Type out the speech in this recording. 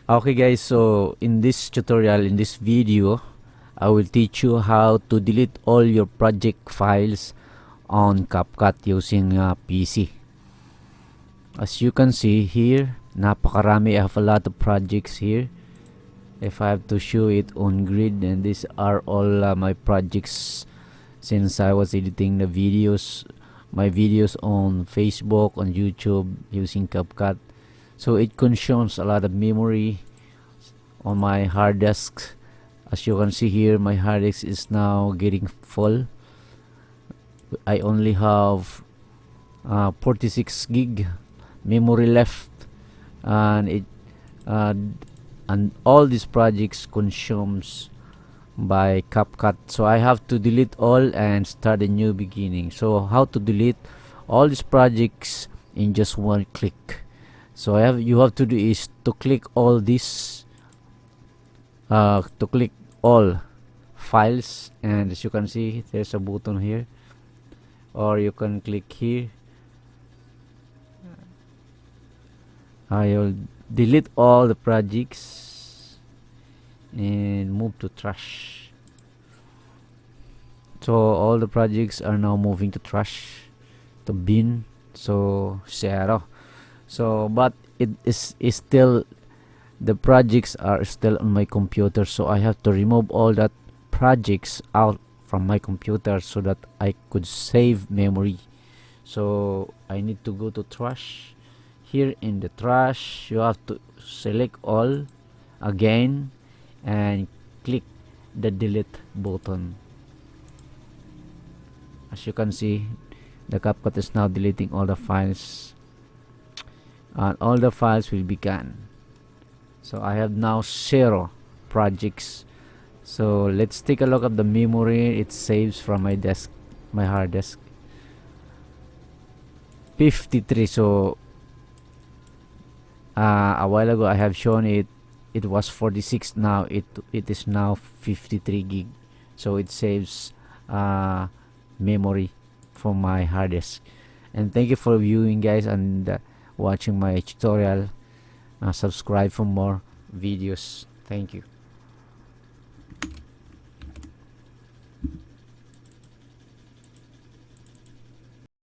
Okay guys, so in this tutorial, in this video, I will teach you how to delete all your project files on Capcut using PC. As you can see here, napakarami. I have a lot of projects here. If I have to show it on grid, and these are all my projects since I was editing the videos, my videos on Facebook, on YouTube using Capcut. So it consumes a lot of memory on my hard disk. As you can see here, my hard disk is now getting full. I only have 46 gig memory left, and it and all these projects consumes by CapCut, so I have to delete all and start a new beginning. So how to delete all these projects in just one click? So you have to do is to click all this, to click all files, and as you can see, there's a button here, or you can click here. I'll delete all the projects and move to trash. So all the projects are now moving to trash, to bin, so zero. So but it is still, the projects are still on my computer, so I have to remove all that projects out from my computer so that I could save memory. So I need to go to trash. Here in the trash, you have to select all again and click the delete button. As you can see, the CapCut is now deleting all the files, and all the files will be gone. So I have now 0 projects. So let's take a look at the memory it saves from my desk, my hard disk. 53. So a while ago I have shown it was 46. Now it is now 53 gig. So it saves memory for my hard disk. And thank you for viewing, guys, and watching my tutorial. Subscribe for more videos. Thank you.